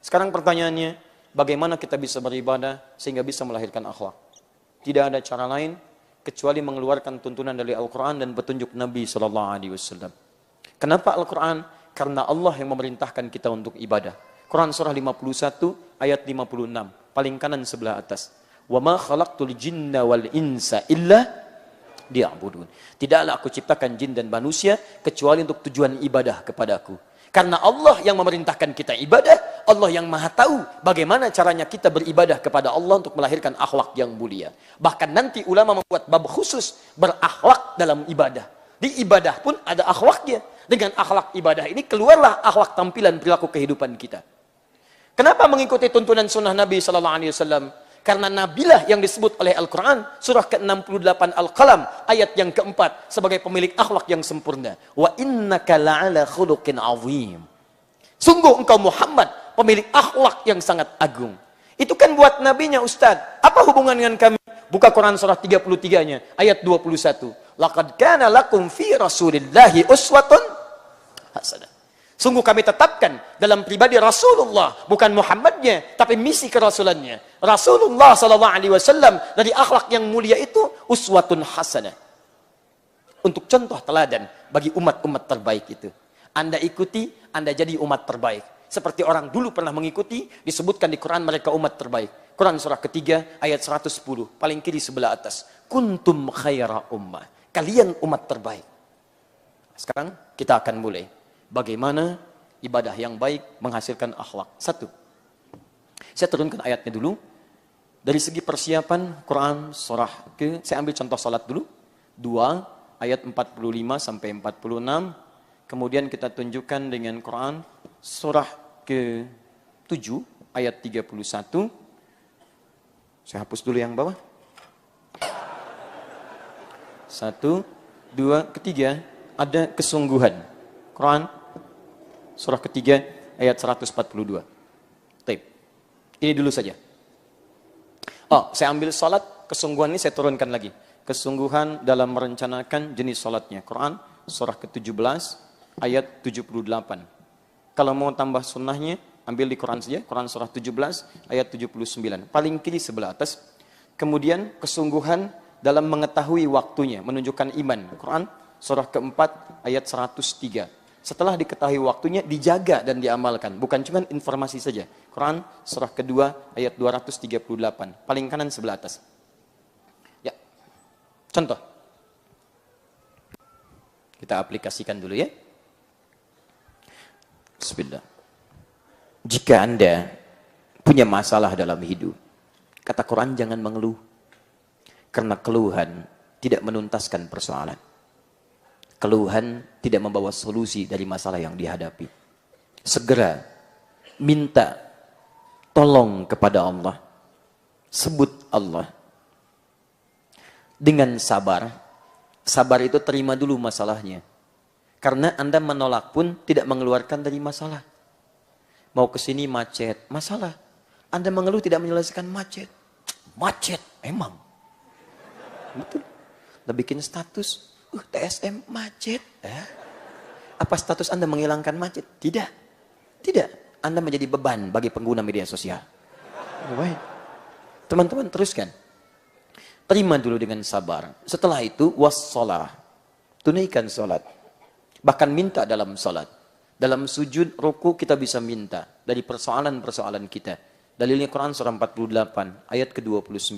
Sekarang pertanyaannya, bagaimana kita bisa beribadah sehingga bisa melahirkan akhlak? Tidak ada cara lain kecuali mengeluarkan tuntunan dari Al-Quran dan petunjuk Nabi SAW. Kenapa Al-Quran? Karena Allah yang memerintahkan kita untuk ibadah. Quran surah 51 ayat 56, paling kanan sebelah atas. Wa ma khalaqtul jinna wal insa illa liya'budun. Tidaklah aku ciptakan jin dan manusia kecuali untuk tujuan ibadah kepadaku. Karena Allah yang memerintahkan kita ibadah, Allah yang maha tahu bagaimana caranya kita beribadah kepada Allah untuk melahirkan akhlak yang mulia. Bahkan nanti ulama membuat bab khusus berakhlak dalam ibadah. Di ibadah pun ada akhlaknya. Dengan akhlak ibadah ini keluarlah akhlak tampilan perilaku kehidupan kita. Kenapa mengikuti tuntunan sunnah Nabi SAW? Karena Nabilah yang disebut oleh Al-Quran, surah ke-68 Al-Qalam, ayat yang keempat, sebagai pemilik akhlak yang sempurna. Wa innaka la'ala khuluqin azim. Sungguh engkau Muhammad, pemilik akhlak yang sangat agung. Itu kan buat nabinya Ustaz. Apa hubungan dengan kami? Buka Quran surah 33-nya, ayat 21. Laqad kana lakum fi rasulillahi uswatun hasanah. Sungguh kami tetapkan dalam pribadi Rasulullah, bukan Muhammadnya, tapi misi kerasulannya. Rasulullah SAW dari akhlak yang mulia itu uswatun hasanah. Untuk contoh teladan bagi umat-umat terbaik itu. Anda ikuti, Anda jadi umat terbaik. Seperti orang dulu pernah mengikuti, disebutkan di Quran mereka umat terbaik. Quran surah ketiga ayat 110, paling kiri sebelah atas. Kuntum khaira ummah. Kalian umat terbaik. Sekarang kita akan mulai. Bagaimana ibadah yang baik menghasilkan akhlak. Satu, saya turunkan ayatnya dulu. Dari segi persiapan Quran surah saya ambil contoh salat dulu. 2 ayat 45 sampai 46. Kemudian kita tunjukkan dengan Quran surah ke-7 ayat 31. Saya hapus dulu yang bawah. 1, 2, ketiga ada kesungguhan. Quran surah ketiga ayat 142. Taib. Ini dulu saja. Oh, saya ambil salat, kesungguhan ini saya turunkan lagi. Kesungguhan dalam merencanakan jenis salatnya. Quran surah ke-17 ayat 78. Kalau mau tambah sunnahnya, ambil di Quran saja. Quran surah 17 ayat 79. Paling kiri sebelah atas. Kemudian kesungguhan dalam mengetahui waktunya, menunjukkan iman. Quran surah keempat ayat 103. Setelah diketahui waktunya, dijaga dan diamalkan. Bukan cuma informasi saja. Quran surah kedua ayat 238. Paling kanan sebelah atas. Ya. Contoh. Kita aplikasikan dulu ya. Bismillah. Jika Anda punya masalah dalam hidup, kata Quran jangan mengeluh. Karena keluhan tidak menuntaskan persoalan. Keluhan tidak membawa solusi dari masalah yang dihadapi. Segera minta tolong kepada Allah. Sebut Allah. Dengan sabar. Sabar itu terima dulu masalahnya. Karena Anda menolak pun tidak mengeluarkan dari masalah. Mau ke sini macet, masalah. Anda mengeluh tidak menyelesaikan macet. Macet, emang. Betul. Anda bikin status. TSM macet. Apa status Anda menghilangkan macet? Tidak. Tidak. Anda menjadi beban bagi pengguna media sosial. Baik. Teman-teman teruskan. Terima dulu dengan sabar. Setelah itu wassalah. Tunaikan salat. Bahkan minta dalam salat. Dalam sujud, ruku kita bisa minta dari persoalan-persoalan kita. Dalilnya Quran surah 48 ayat ke-29.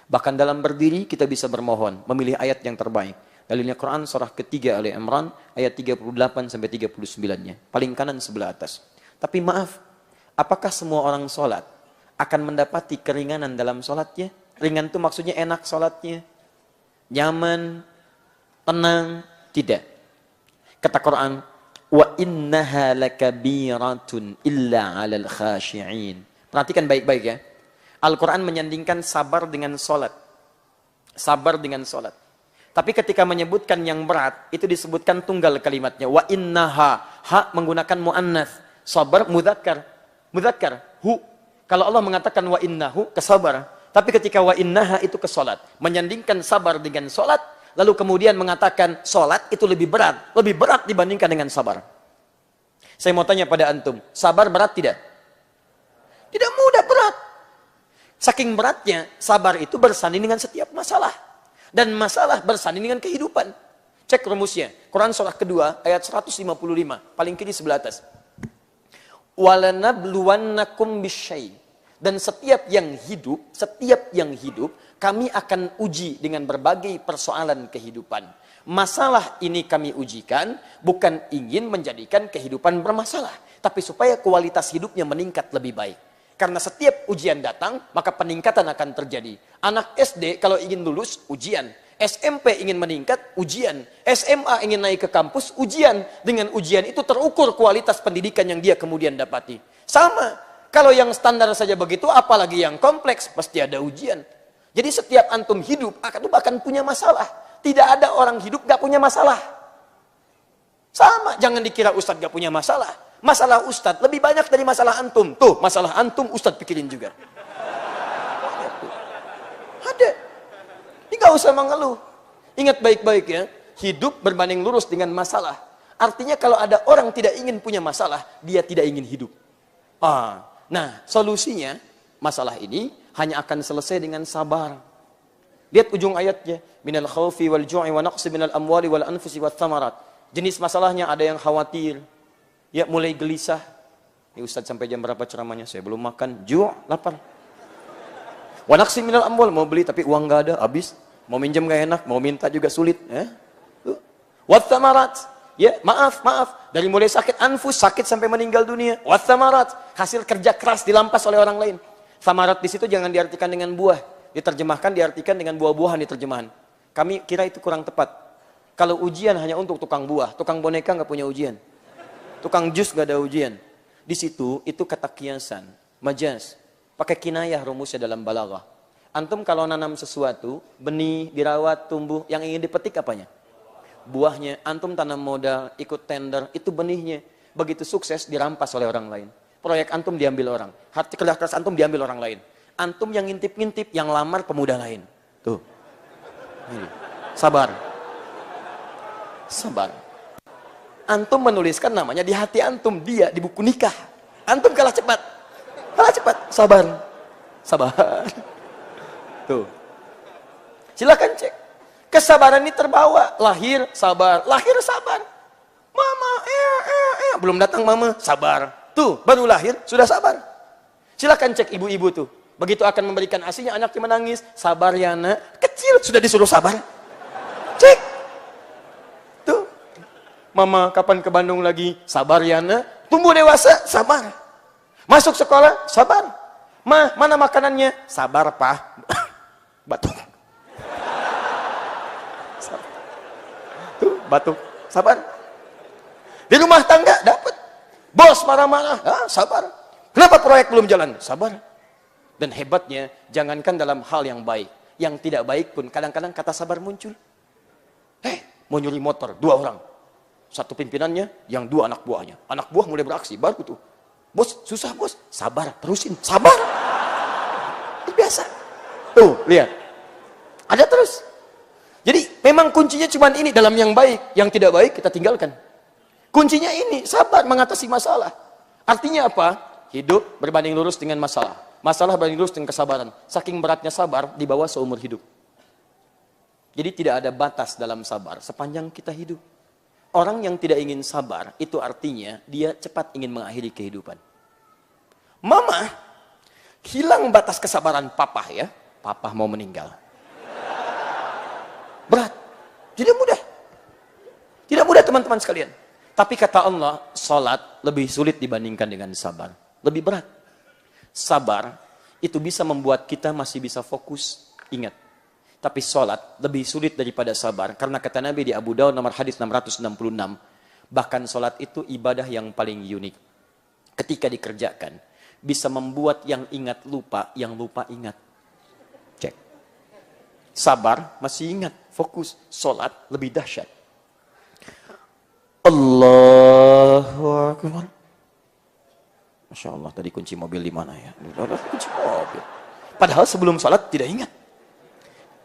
Bahkan dalam berdiri kita bisa bermohon, memilih ayat yang terbaik. Dalilnya Quran surah ketiga Ali Imran ayat 38 sampai 39-nya. Paling kanan sebelah atas. Tapi maaf, apakah semua orang sholat akan mendapati keringanan dalam sholatnya? Ringan itu maksudnya enak sholatnya, nyaman, tenang? Tidak. Kata Quran, wa innaha lakabiratun illa 'alal khashi'in. Perhatikan baik-baik ya. Al-Quran menyandingkan sabar dengan sholat. Sabar dengan sholat. Tapi ketika menyebutkan yang berat, itu disebutkan tunggal kalimatnya. Wa innaha, ha menggunakan mu'annath. Sabar mudzakkar. Mudzakkar, hu. Kalau Allah mengatakan wa innahu, kesabar. Tapi ketika wa innaha itu ke salat. Menyandingkan sabar dengan salat, lalu kemudian mengatakan salat itu lebih berat. Lebih berat dibandingkan dengan sabar. Saya mau tanya pada antum, sabar berat tidak? Tidak mudah, berat. Saking beratnya, sabar itu bersanding dengan setiap masalah. Dan masalah bersanding dengan kehidupan. Cek rumusnya. Quran surah kedua, ayat 155. Paling kiri sebelah atas. وَلَنَبْلُوَنَّكُمْ بِالشَّيْءِ. Dan setiap yang hidup, kami akan uji dengan berbagai persoalan kehidupan. Masalah ini kami ujikan, bukan ingin menjadikan kehidupan bermasalah. Tapi supaya kualitas hidupnya meningkat lebih baik. Karena setiap ujian datang, maka peningkatan akan terjadi. Anak SD kalau ingin lulus, ujian. SMP ingin meningkat, ujian. SMA ingin naik ke kampus, ujian. Dengan ujian itu terukur kualitas pendidikan yang dia kemudian dapati. Sama, kalau yang standar saja begitu, apalagi yang kompleks, pasti ada ujian. Jadi setiap antum hidup, akan punya masalah. Tidak ada orang hidup gak punya masalah. Sama, jangan dikira Ustadz gak punya masalah. Masalah Ustadz lebih banyak dari masalah antum. Tuh, masalah antum Ustadz pikirin juga. Ada. Ini gak usah mengeluh. Ingat baik-baik ya. Hidup berbanding lurus dengan masalah. Artinya kalau ada orang tidak ingin punya masalah, dia tidak ingin hidup. Nah, solusinya, masalah ini hanya akan selesai dengan sabar. Lihat ujung ayatnya. Minal khawfi wal ju'i wa naqsi minal amwali wal anfusi wa thamarat. Jenis masalahnya ada yang khawatir. Ya, mulai gelisah. Ini Ustadz sampai jam berapa ceramahnya? Saya belum makan. Ju', lapar. Wa naqsi minal amwal. Mau beli tapi uang gak ada, habis. Mau minjem gak enak, mau minta juga sulit. Wa thamarat. Ya, maaf. Dari mulai sakit anfus, sakit sampai meninggal dunia. Wa thamarat. Hasil kerja keras dilampas oleh orang lain. Thamarat di situ jangan diartikan dengan buah. Diterjemahkan, diartikan dengan buah-buahan di terjemahan. Kami kira itu kurang tepat. Kalau ujian hanya untuk tukang buah, tukang boneka nggak punya ujian. Tukang jus nggak ada ujian. Di situ, itu kata kiasan, majaz. Pakai kinayah rumusnya dalam balaghah. Antum kalau nanam sesuatu, benih, dirawat, tumbuh, yang ingin dipetik apanya? Buahnya. Antum tanam modal, ikut tender, itu benihnya. Begitu sukses, dirampas oleh orang lain. Proyek antum diambil orang. Hati kerja keras antum diambil orang lain. Antum yang ngintip-ngintip, yang lamar pemuda lain. Tuh. Ini. Sabar. Antum menuliskan namanya di hati antum, dia di buku nikah. Antum kalah cepat. Sabar. Tuh. Silakan cek. Kesabaran ini terbawa. Lahir sabar. Mama, belum datang mama, sabar. Tuh, baru lahir sudah sabar. Silakan cek ibu-ibu tuh. Begitu akan memberikan asinya, anaknya menangis. Sabar ya nak. Kecil sudah disuruh sabar. Cek. Tuh. Mama kapan ke Bandung lagi? Sabar ya nak. Tumbuh dewasa, sabar. Masuk sekolah, sabar. Ma, mana makanannya? Sabar pak. Batuk. Tuh, batuk. Sabar. Di rumah tangga, dapat. Bos marah-marah, sabar. Kenapa proyek belum jalan? Sabar. Dan hebatnya, jangankan dalam hal yang baik. Yang tidak baik pun, kadang-kadang kata sabar muncul. Mau nyuri motor, 2 orang. Satu pimpinannya, yang 2 anak buahnya. Anak buah mulai beraksi, baru tuh. Bos, susah bos. Sabar, terusin. Sabar. Itu biasa. Tuh, lihat. Ada terus. Jadi, memang kuncinya cuma ini, dalam yang baik. Yang tidak baik, kita tinggalkan. Kuncinya ini, sabar mengatasi masalah. Artinya apa? Hidup berbanding lurus dengan masalah. Masalah berbanding lurus dengan kesabaran. Saking beratnya sabar, dibawa seumur hidup. Jadi tidak ada batas dalam sabar sepanjang kita hidup. Orang yang tidak ingin sabar, itu artinya dia cepat ingin mengakhiri kehidupan. Mama, hilang batas kesabaran papa ya. Papa mau meninggal. Berat. Tidak mudah. Tidak mudah teman-teman sekalian. Tapi kata Allah, salat lebih sulit dibandingkan dengan sabar. Lebih berat. Sabar itu bisa membuat kita masih bisa fokus. Ingat. Tapi salat lebih sulit daripada sabar. Karena kata Nabi di Abu Daud nomor hadis 666. Bahkan salat itu ibadah yang paling unik. Ketika dikerjakan. Bisa membuat yang ingat lupa, yang lupa ingat. Cek. Sabar masih ingat. Fokus. Salat lebih dahsyat. Allahu Akbar. Masya Allah, tadi kunci mobil di mana ya? Kunci mobil. Padahal sebelum salat tidak ingat.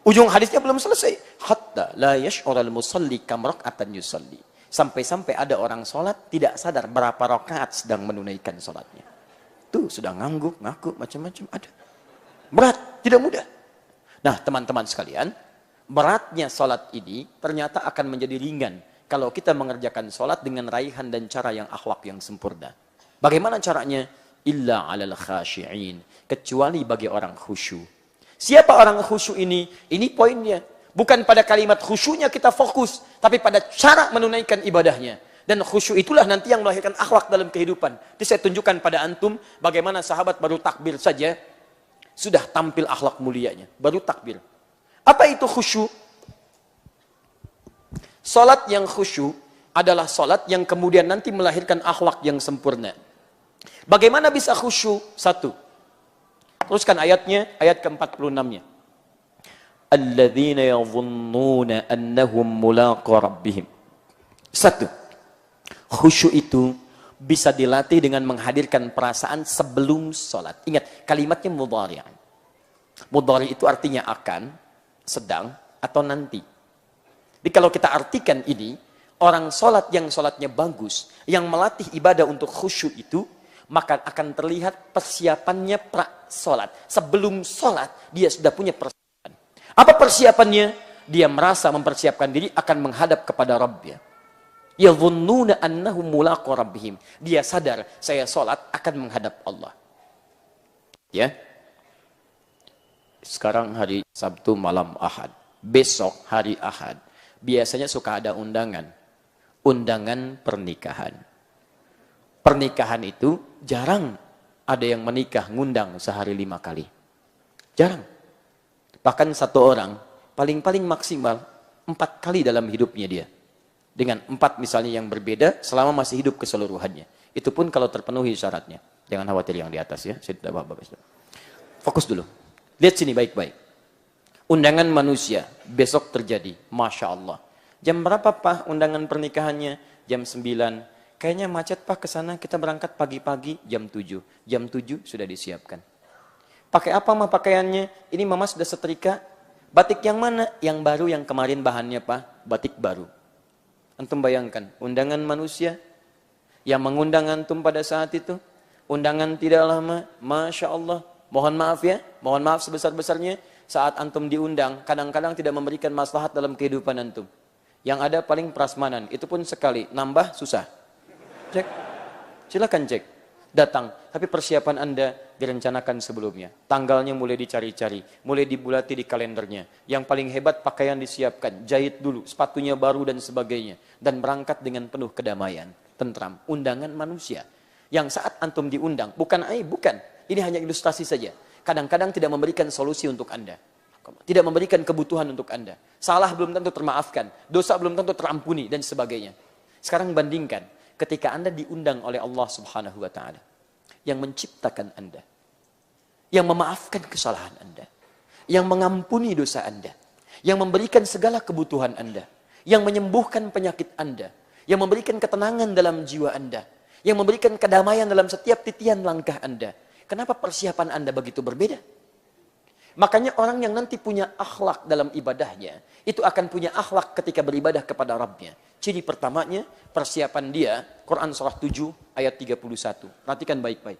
Ujung hadisnya belum selesai. Hatta la yash'ural musalli kam rak'atan yusalli. Sampai-sampai ada orang salat tidak sadar berapa rakaat sedang menunaikan salatnya. Tuh, sudah ngangguk, ngaku, macam-macam ada. Berat, tidak mudah. Nah, teman-teman sekalian, beratnya salat ini ternyata akan menjadi ringan kalau kita mengerjakan salat dengan raihan dan cara yang akhlak yang sempurna. Bagaimana caranya? Illa 'alal khashi'in, kecuali bagi orang khusyuk. Siapa orang khusyuk ini? Ini poinnya. Bukan pada kalimat khusyuknya kita fokus, tapi pada cara menunaikan ibadahnya. Dan khusyuk itulah nanti yang melahirkan akhlak dalam kehidupan. Jadi saya tunjukkan pada antum bagaimana sahabat baru takbir saja sudah tampil akhlak mulianya. Baru takbir. Apa itu khusyuk? Salat yang khusyuk adalah salat yang kemudian nanti melahirkan akhlak yang sempurna. Bagaimana bisa khusyuk? Satu. Teruskan ayatnya, ayat ke-46-nya. Alladzina yadhunnuna annahum mulaqu rabbihim. Satu. Khusyuk itu bisa dilatih dengan menghadirkan perasaan sebelum salat. Ingat, kalimatnya mudhari'. Mudhari' itu artinya akan, sedang, atau nanti. Jadi kalau kita artikan ini, orang salat yang salatnya bagus, yang melatih ibadah untuk khusyuk itu, maka akan terlihat persiapannya pra-salat. Sebelum salat, dia sudah punya persiapan. Apa persiapannya? Dia merasa mempersiapkan diri akan menghadap kepada Rabbnya. Yadhunnuna annahum mulaqu rabbihim. Dia sadar, saya salat akan menghadap Allah. Ya. Sekarang hari Sabtu malam Ahad. Besok hari Ahad. Biasanya suka ada undangan. Undangan pernikahan. Pernikahan itu jarang ada yang menikah ngundang sehari 5 kali. Jarang. Bahkan satu orang paling-paling maksimal 4 kali dalam hidupnya dia. Dengan 4 misalnya yang berbeda selama masih hidup keseluruhannya. Itu pun kalau terpenuhi syaratnya. Jangan khawatir yang di atas ya. Saya tidak apa-apa. Fokus dulu. Lihat sini baik-baik. Undangan manusia besok terjadi. Masya Allah. Jam berapa Pak undangan pernikahannya? Jam 9. Kayaknya macet Pak ke sana, kita berangkat pagi-pagi jam 7. Jam 7 sudah disiapkan. Pakai apa mah pakaiannya? Ini mama sudah setrika. Batik yang mana? Yang baru, yang kemarin bahannya Pak. Batik baru. Antum bayangkan, undangan manusia yang mengundang antum pada saat itu. Undangan tidak lama, Masya Allah. Mohon maaf ya, mohon maaf sebesar-besarnya. Saat antum diundang, kadang-kadang tidak memberikan maslahat dalam kehidupan antum. Yang ada paling prasmanan, itu pun sekali. Nambah susah. Cek, silakan cek, datang. Tapi persiapan Anda direncanakan sebelumnya. Tanggalnya mulai dicari-cari, mulai dibulati di kalendernya. Yang paling hebat pakaian disiapkan, jahit dulu, sepatunya baru dan sebagainya. Dan berangkat dengan penuh kedamaian, tentram. Undangan manusia. Yang saat antum diundang, bukan aib, bukan. Ini hanya ilustrasi saja. Kadang-kadang tidak memberikan solusi untuk Anda. Tidak memberikan kebutuhan untuk Anda. Salah belum tentu termaafkan, dosa belum tentu terampuni, dan sebagainya. Sekarang bandingkan. Ketika Anda diundang oleh Allah Subhanahu wa Ta'ala, yang menciptakan Anda, yang memaafkan kesalahan Anda, yang mengampuni dosa Anda, yang memberikan segala kebutuhan Anda, yang menyembuhkan penyakit Anda, yang memberikan ketenangan dalam jiwa Anda, yang memberikan kedamaian dalam setiap titian langkah Anda. Kenapa persiapan Anda begitu berbeda? Makanya orang yang nanti punya akhlak dalam ibadahnya, itu akan punya akhlak ketika beribadah kepada Rabbnya. Ciri pertamanya, persiapan dia, Quran surah 7 ayat 31. Perhatikan baik-baik.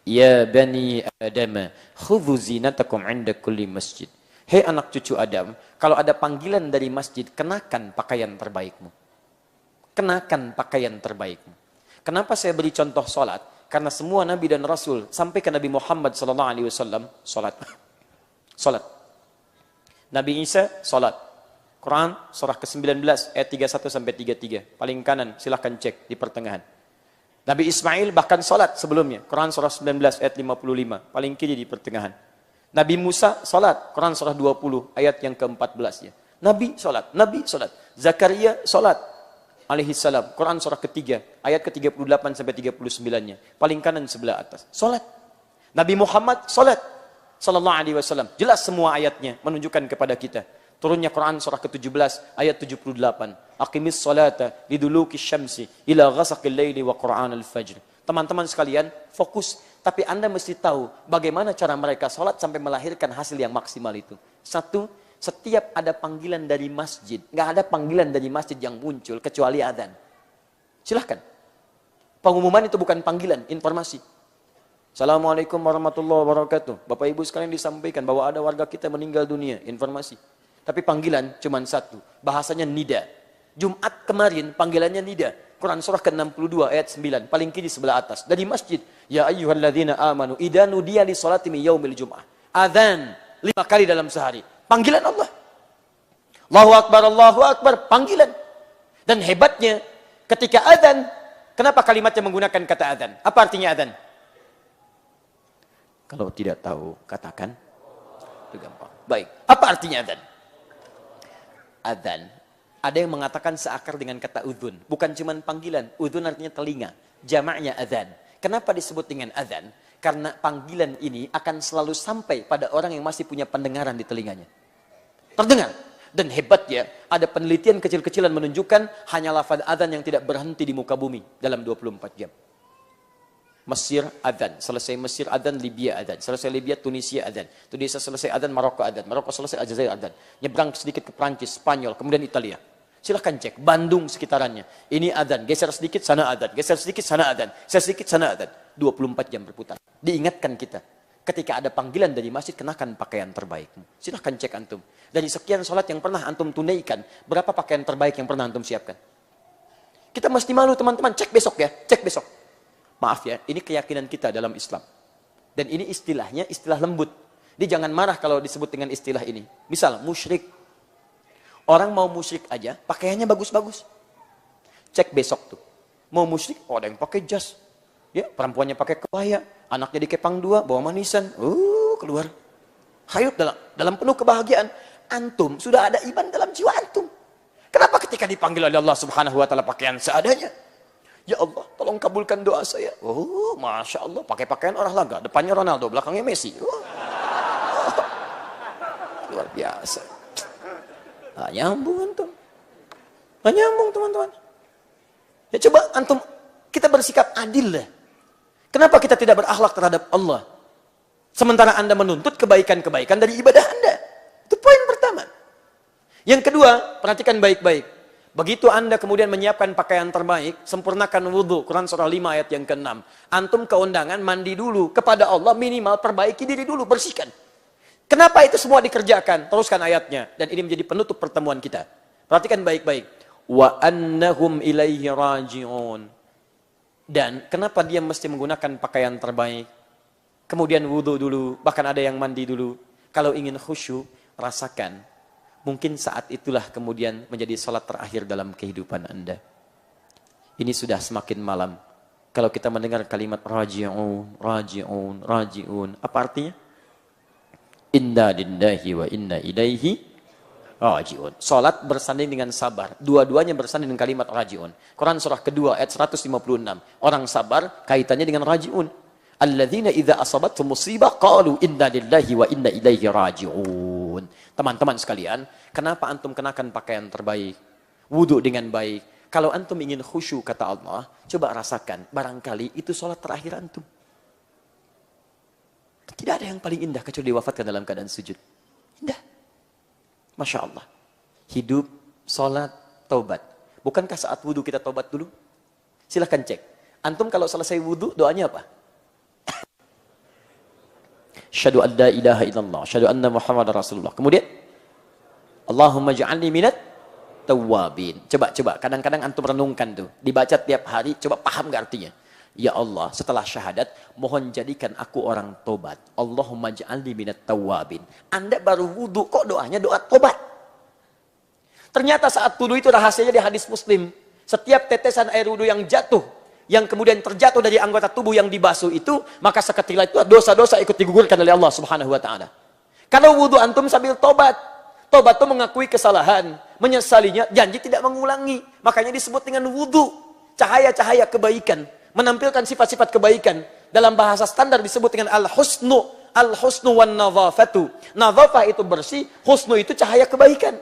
Ya bani Adam, khudhu zinatakum 'inda kulli masjid. Hei anak cucu Adam, kalau ada panggilan dari masjid, kenakan pakaian terbaikmu. Kenakan pakaian terbaikmu. Kenapa saya beri contoh salat? Karena semua nabi dan rasul sampai ke Nabi Muhammad SAW salat. Salat. Nabi Isa salat. Quran surah ke-19 ayat 31 sampai 33. Paling kanan silahkan cek di pertengahan. Nabi Ismail bahkan salat sebelumnya. Quran surah 19 ayat 55. Paling kiri di pertengahan. Nabi Musa salat. Quran surah 20 ayat yang ke-14 ya. Nabi salat. Nabi salat. Zakaria salat alaihi salam. Quran surah ketiga ayat ke-38 sampai 39-nya. Paling kanan sebelah atas. Salat. Nabi Muhammad salat sallallahu alaihi wasallam. Jelas semua ayatnya menunjukkan kepada kita. Turunnya Quran surah ke-17 ayat 78. Aqimis salata liduluki syamsi ila ghasaqil laili wa Qur'an al-fajr. Teman-teman sekalian, fokus. Tapi Anda mesti tahu bagaimana cara mereka salat sampai melahirkan hasil yang maksimal itu. Satu, setiap ada panggilan dari masjid. Nggak ada panggilan dari masjid yang muncul kecuali adzan. Silahkan. Pengumuman itu bukan panggilan, informasi. Assalamualaikum warahmatullahi wabarakatuh. Bapak Ibu sekalian disampaikan bahwa ada warga kita meninggal dunia, informasi. Tapi panggilan cuma satu, bahasanya nida. Jumat kemarin panggilannya nida. Quran surah ke-62 ayat 9, paling kiri sebelah atas. Dari masjid, ya ayyuhalladzina amanu idza nudiya li sholati min yaumil jum'ah. Adzan 5 kali dalam sehari. Panggilan Allah. Allahu Akbar, panggilan. Dan hebatnya, ketika adzan, kenapa kalimatnya menggunakan kata adzan? Apa artinya adzan? Kalau tidak tahu, katakan. Itu gampang. Baik, apa artinya adzan? Adzan. Ada yang mengatakan seakar dengan kata udhun. Bukan cuma panggilan. Udhun artinya telinga. Jamaknya adzan. Kenapa disebut dengan adzan? Karena panggilan ini akan selalu sampai pada orang yang masih punya pendengaran di telinganya. Terdengar. Dan hebatnya, ada penelitian kecil-kecilan menunjukkan hanya lafaz adzan yang tidak berhenti di muka bumi dalam 24 jam. Mesir adzan, selesai Mesir adzan, Libya adzan, selesai Libya Tunisia adzan, Tunisia selesai adzan, Maroko adzan, Maroko selesai Aljazair adzan, nyebrang sedikit ke Prancis, Spanyol, kemudian Italia. Silahkan cek, Bandung sekitarannya, ini adzan, geser sedikit sana adzan, geser sedikit sana adzan, geser sedikit sana adzan, 24 jam berputar. Diingatkan kita, ketika ada panggilan dari masjid, kenakan pakaian terbaikmu. Silahkan cek antum, dari sekian sholat yang pernah antum tunaikan, berapa pakaian terbaik yang pernah antum siapkan? Kita mesti malu teman-teman, cek besok ya, cek besok. Maaf ya, ini keyakinan kita dalam Islam. Dan ini istilahnya istilah lembut. Jadi jangan marah kalau disebut dengan istilah ini. Misal, musyrik. Orang mau musyrik aja, pakaiannya bagus-bagus. Cek besok tuh. Mau musyrik, oh ada yang pakai jas. Ya, perempuannya pakai kebaya. Anaknya dikepang 2, bawa manisan. Keluar. Hayut dalam penuh kebahagiaan. Antum, sudah ada iman dalam jiwa antum. Kenapa ketika dipanggil oleh Allah subhanahu wa ta'ala pakaian seadanya? Ya Allah, tolong kabulkan doa saya. Masya Allah, pakai pakaian olahraga. Depannya Ronaldo, belakangnya Messi. Luar biasa. Nggak nyambung antum. Nggak nyambung teman-teman. Ya coba antum, kita bersikap adil lah. Kenapa kita tidak berakhlak terhadap Allah? Sementara Anda menuntut kebaikan-kebaikan dari ibadah Anda. Itu poin pertama. Yang kedua, perhatikan baik-baik. Begitu Anda kemudian menyiapkan pakaian terbaik, sempurnakan wudhu, Quran surah 5 ayat yang ke-6. Antum ke undangan, mandi dulu. Kepada Allah minimal perbaiki diri dulu, bersihkan. Kenapa itu semua dikerjakan? Teruskan ayatnya. Dan ini menjadi penutup pertemuan kita. Perhatikan baik-baik. Wa annahum ilaihi raji'un. Dan kenapa dia mesti menggunakan pakaian terbaik? Kemudian wudhu dulu, bahkan ada yang mandi dulu. Kalau ingin khusyuk, rasakan. Mungkin saat itulah kemudian menjadi salat terakhir dalam kehidupan Anda. Ini sudah semakin malam. Kalau kita mendengar kalimat raji'un, raji'un, raji'un. Apa artinya? Inna lillahi wa inna ilaihi raji'un. Salat bersanding dengan sabar. Dua-duanya bersanding dengan kalimat raji'un. Quran surah kedua ayat 156. Orang sabar kaitannya dengan raji'un. Alladzina idza asabathum musibah qalu inna lillahi wa inna ilaihi raji'un. Teman-teman sekalian, kenapa antum kenakan pakaian terbaik? Wudu dengan baik. Kalau antum ingin khusyuk kata Allah, coba rasakan, barangkali itu sholat terakhir antum. Tidak ada yang paling indah kecuali diwafatkan dalam keadaan sujud. Indah. Masya Allah. Hidup, sholat, taubat. Bukankah saat wudu kita taubat dulu? Silahkan cek. Antum kalau selesai wudu, doanya apa? Asyhadu an la ilaha illallah, asyhadu anna Muhammadar Rasulullah. Kemudian Allahumma ja'alni minat tawwabin. Coba kadang-kadang antum renungkan tuh, dibaca tiap hari, coba paham gak artinya? Ya Allah, setelah syahadat, mohon jadikan aku orang tobat. Allahumma ja'alni minat tawwabin. Anda baru wudu, kok doanya doa tobat? Ternyata saat wudu itu rahasianya di hadis Muslim. Setiap tetesan air wudu yang jatuh, yang kemudian terjatuh dari anggota tubuh yang dibasuh itu, maka seketika itu dosa-dosa ikut digugurkan oleh Allah subhanahu wa ta'ala. Kalau wudu antum sambil tobat, tobat itu mengakui kesalahan, menyesalinya, janji tidak mengulangi. Makanya disebut dengan wudu, cahaya-cahaya kebaikan, menampilkan sifat-sifat kebaikan. Dalam bahasa standar disebut dengan al-husnu wan nadhafatu. Nadhafah itu bersih, husnu itu cahaya kebaikan.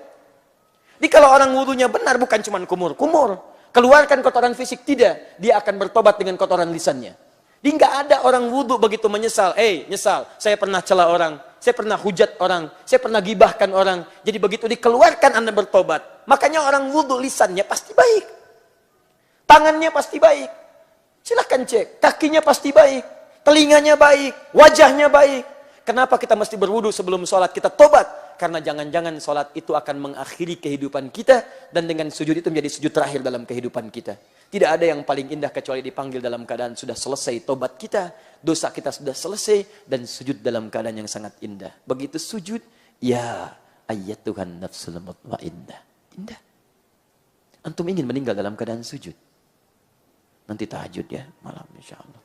Jadi kalau orang wudunya benar, bukan cuma kumur-kumur, keluarkan kotoran fisik, tidak. Dia akan bertobat dengan kotoran lisannya. Jadi nggak ada orang wudhu begitu menyesal. Nyesal, saya pernah cela orang, saya pernah hujat orang, saya pernah gibahkan orang. Jadi begitu dikeluarkan Anda bertobat. Makanya orang wudhu lisannya pasti baik. Tangannya pasti baik. Silahkan cek, kakinya pasti baik. telinganya baik, wajahnya baik. Kenapa kita mesti berwudu sebelum sholat? Kita tobat. Karena jangan-jangan sholat itu akan mengakhiri kehidupan kita, dan dengan sujud itu menjadi sujud terakhir dalam kehidupan kita. Tidak ada yang paling indah kecuali dipanggil dalam keadaan sudah selesai tobat kita, dosa kita sudah selesai, dan sujud dalam keadaan yang sangat indah. Begitu sujud, ya ayyatuhan nafsul mutmainnah. Indah. Antum ingin meninggal dalam keadaan sujud? Nanti tahajud ya, malam insya Allah.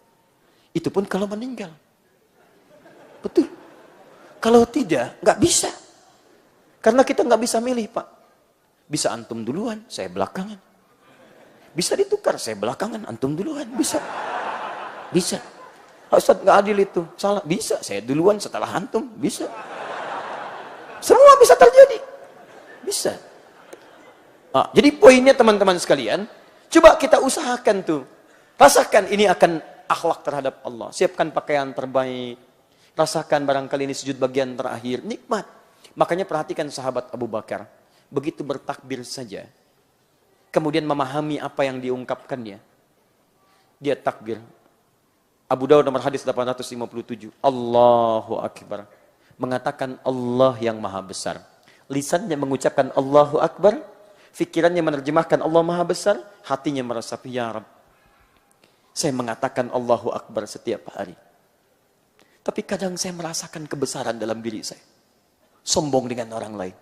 Itu pun kalau meninggal. Betul. Kalau tidak, nggak bisa. Karena kita nggak bisa milih, Pak. Bisa antum duluan, saya belakangan. Bisa ditukar, saya belakangan, antum duluan. Bisa. Bisa. Ustaz, nggak adil itu. Salah. Bisa, saya duluan setelah antum. Bisa. Semua bisa terjadi. Bisa. Nah, jadi poinnya teman-teman sekalian, coba kita usahakan tuh. Rasakan ini akan akhlak terhadap Allah. Siapkan pakaian terbaik. Rasakan barangkali ini sujud bagian terakhir. Nikmat. Makanya perhatikan sahabat Abu Bakar. Begitu bertakbir saja. Kemudian memahami apa yang diungkapkannya. Dia takbir. Abu Dawud nomor hadis 857. Allahu Akbar. Mengatakan Allah yang maha besar. Lisannya mengucapkan Allahu Akbar. Fikirannya menerjemahkan Allah maha besar. Hatinya meresapi ya Rabb. Saya mengatakan Allahu Akbar setiap hari. Tapi kadang saya merasakan kebesaran dalam diri saya. Sombong dengan orang lain.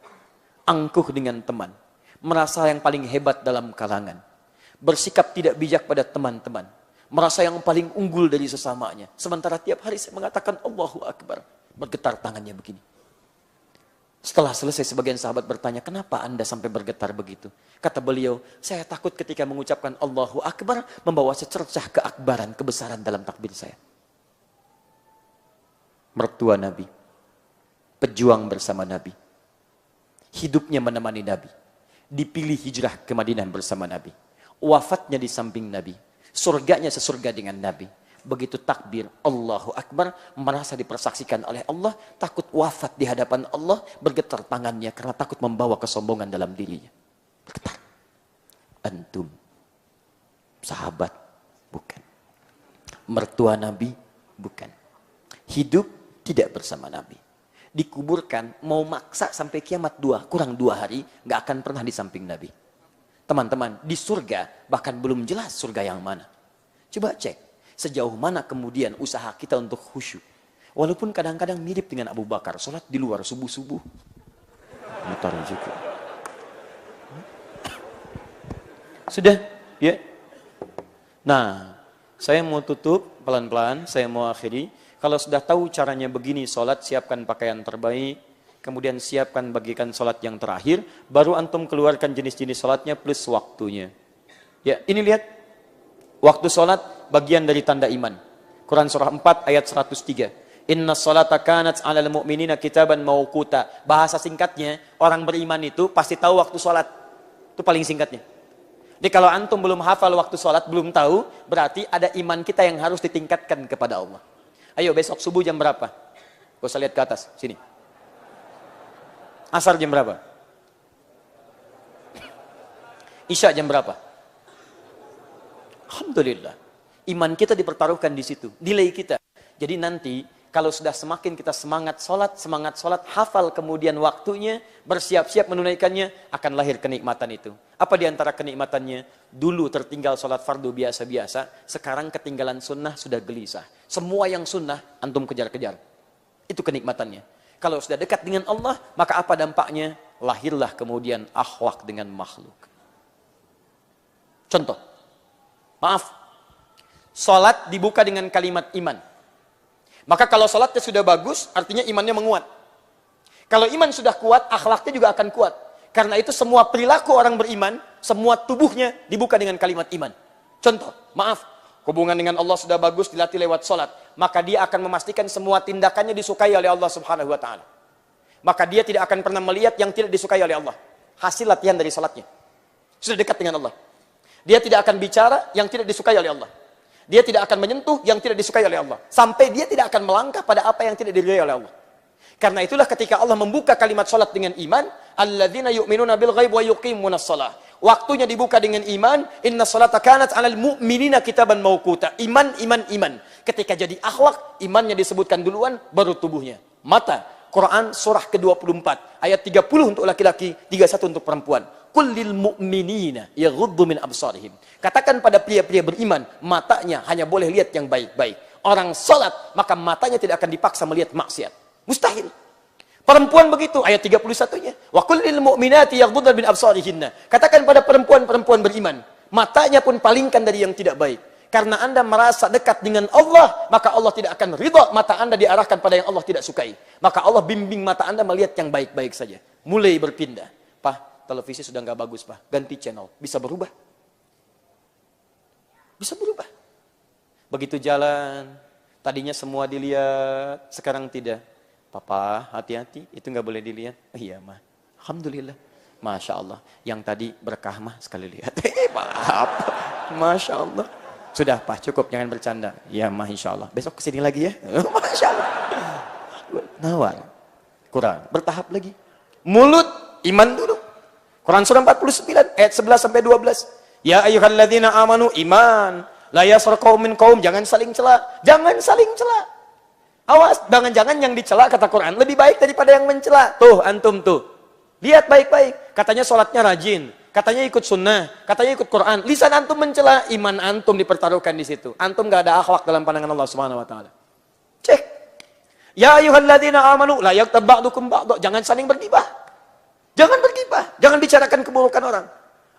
Angkuh dengan teman. Merasa yang paling hebat dalam kalangan. Bersikap tidak bijak pada teman-teman. Merasa yang paling unggul dari sesamanya. Sementara tiap hari saya mengatakan Allahu Akbar. Bergetar tangannya begini. Setelah selesai sebagian sahabat bertanya, kenapa Anda sampai bergetar begitu? Kata beliau, saya takut ketika mengucapkan Allahu Akbar membawa secercah keakbaran, kebesaran dalam takbir saya. Mertua Nabi. Pejuang bersama Nabi. Hidupnya menemani Nabi. Dipilih hijrah ke Madinah bersama Nabi. Wafatnya di samping Nabi. Surganya sesurga dengan Nabi. Begitu takbir Allahu Akbar, merasa dipersaksikan oleh Allah, takut wafat di hadapan Allah, bergetar tangannya karena takut membawa kesombongan dalam dirinya. Bergetar. Antum sahabat? Bukan. Mertua Nabi? Bukan. Hidup tidak bersama Nabi. Dikuburkan, mau maksa sampai kiamat kurang 2 hari, nggak akan pernah di samping Nabi. Teman-teman, di surga bahkan belum jelas surga yang mana. Coba cek, sejauh mana kemudian usaha kita untuk khusyuk. Walaupun kadang-kadang mirip dengan Abu Bakar, sholat di luar subuh-subuh. Mutar juga. Sudah, ya. Nah, saya mau tutup pelan-pelan, saya mau akhiri. Kalau sudah tahu caranya begini sholat, siapkan pakaian terbaik, kemudian siapkan bagikan sholat yang terakhir, baru antum keluarkan jenis-jenis sholatnya plus waktunya. Ya, ini lihat, waktu sholat bagian dari tanda iman. Quran surah 4 ayat 103. Inna sholata kanat 'alal mu'minina kitaban mauquta. Bahasa singkatnya, orang beriman itu pasti tahu waktu sholat. Itu paling singkatnya. Jadi kalau antum belum hafal waktu sholat, belum tahu, berarti ada iman kita yang harus ditingkatkan kepada Allah. Ayo besok subuh jam berapa? Gak usah lihat ke atas, sini. Asar jam berapa? Isya jam berapa? Alhamdulillah. Iman kita dipertaruhkan di situ, nilai kita. Jadi nanti kalau sudah semakin kita semangat sholat, hafal kemudian waktunya, bersiap-siap menunaikannya, akan lahir kenikmatan itu. Apa diantara kenikmatannya? Dulu tertinggal sholat fardu biasa-biasa, sekarang ketinggalan sunnah sudah gelisah. Semua yang sunnah, antum kejar-kejar. Itu kenikmatannya. Kalau sudah dekat dengan Allah, maka apa dampaknya? Lahirlah kemudian akhlak dengan makhluk. Contoh, maaf, sholat dibuka dengan kalimat iman. Maka kalau sholatnya sudah bagus, artinya imannya menguat. Kalau iman sudah kuat, akhlaknya juga akan kuat. Karena itu semua perilaku orang beriman, semua tubuhnya dibuka dengan kalimat iman. Contoh, maaf, hubungan dengan Allah sudah bagus, dilatih lewat sholat. Maka dia akan memastikan semua tindakannya disukai oleh Allah Subhanahu Wa Taala. Maka dia tidak akan pernah melihat yang tidak disukai oleh Allah. Hasil latihan dari sholatnya. Sudah dekat dengan Allah. Dia tidak akan bicara yang tidak disukai oleh Allah. Dia tidak akan menyentuh yang tidak disukai oleh Allah. Sampai dia tidak akan melangkah pada apa yang tidak diridhai oleh Allah. Karena itulah ketika Allah membuka kalimat salat dengan iman, alladzina yu'minuna bil ghaib wa yuqimunas shalah. Waktunya dibuka dengan iman, inna salata kanat 'alal mu'minina kitaban mauquta. Iman, iman, iman. Ketika jadi akhlak, imannya disebutkan duluan, baru tubuhnya. Mata, Quran surah ke-24, ayat 30 untuk laki-laki, 31 untuk perempuan. Kullil mu'minina yaghuddu min absarihim. Katakan pada pria-pria beriman, matanya hanya boleh lihat yang baik-baik. Orang salat, maka matanya tidak akan dipaksa melihat maksiat. Mustahil. Perempuan begitu, ayat 31-nya. Wa kullil mu'minati yaghuddna min absarihinna. Katakan pada perempuan-perempuan beriman, matanya pun palingkan dari yang tidak baik. Karena Anda merasa dekat dengan Allah, maka Allah tidak akan ridha mata Anda diarahkan pada yang Allah tidak sukai. Maka Allah bimbing mata Anda melihat yang baik-baik saja. Mulai berpindah. Pak, televisi sudah nggak bagus, Pak. Ganti channel. Bisa berubah. Bisa berubah. Begitu jalan, tadinya semua dilihat, sekarang tidak. Papa, hati-hati, itu nggak boleh dilihat. Iya, mah. Alhamdulillah. Masya Allah. Yang tadi berkah mah sekali lihat. Maaf. Masya Allah. Sudah, Pak, cukup, jangan bercanda. Ya, mah, insya Allah. Besok kesini lagi ya. Masya Allah. Nawar. Quran. Bertahap lagi. Mulut, iman dulu. Quran surah 49, ayat 11 sampai 12. Ya ayyuhalladzina amanu, iman. La yaskhar qaumin qaum, jangan saling cela. Jangan saling cela. Awas, jangan-jangan yang dicela kata Quran lebih baik daripada yang mencela. Tuh, antum tuh. Lihat baik-baik. Katanya sholatnya rajin. Katanya ikut sunnah. Katanya ikut Quran. Lisan antum mencela, iman antum dipertaruhkan di situ. Antum gak ada akhlak dalam pandangan Allah Subhanahu wa taala. Cek. Ya ayyuhalladzina amanu la yaghtab ba'dukum ba'd. Jangan saling bergibah. Jangan bergibah. Jangan bicarakan keburukan orang.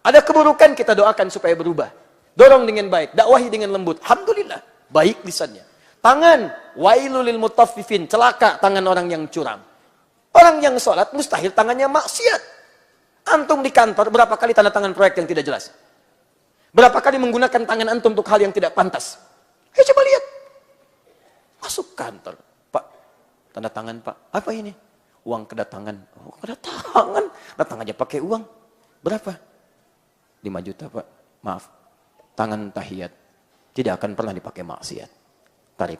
Ada keburukan, kita doakan supaya berubah. Dorong dengan baik, dakwahi dengan lembut. Alhamdulillah, baik lisannya. Tangan, wailul lil mutaffifin, celaka tangan orang yang curang. Orang yang sholat mustahil tangannya maksiat. Antum di kantor berapa kali tanda tangan proyek yang tidak jelas? Berapa kali menggunakan tangan antum untuk hal yang tidak pantas? Ayo coba lihat. Masuk kantor, Pak, tanda tangan Pak. Apa ini? Uang kedatangan. Oh, kedatangan. Datang aja pakai uang. Berapa? 5 juta Pak. Maaf. Tangan tahiyat. Tidak akan pernah dipakai maksiat. Tarik.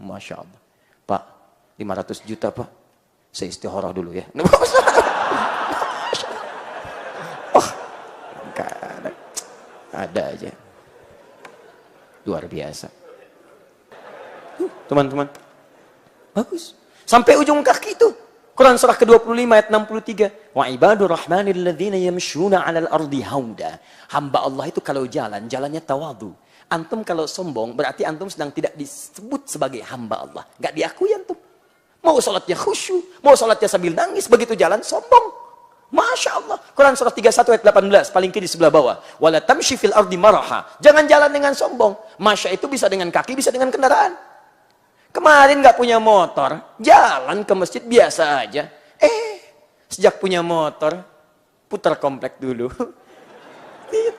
Masya Allah. Pak, 500 juta Pak. Saya istikharah dulu ya. Oh, ada aja. Luar biasa. Teman-teman. Bagus. Sampai ujung kaki itu. Quran surah ke-25 ayat 63. Wa ibadur rahmanil ladzina yamshuna 'alal ardi hauda. Hamba Allah itu kalau jalan, jalannya tawadu. Antum kalau sombong, berarti antum sedang tidak disebut sebagai hamba Allah. Enggak diakui antum. Mau salatnya khusyuk, mau salatnya sambil nangis, begitu jalan sombong. Masya Allah. Quran surah 31 ayat 18, paling kiri sebelah bawah. Wala tamshi fil ardi maraha. Jangan jalan dengan sombong. Masya itu bisa dengan kaki, bisa dengan kendaraan. Kemarin nggak punya motor, jalan ke masjid biasa aja. Sejak punya motor, putar komplek dulu.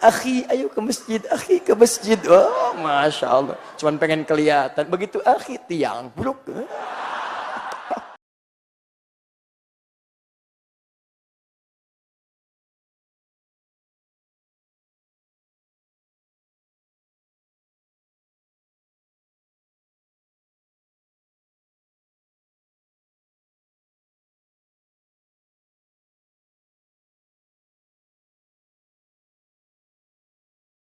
Akhi, ayo ke masjid, akhi ke masjid. Oh, Masya Allah. Cuman pengen kelihatan. Begitu akhi, tiang, bruk.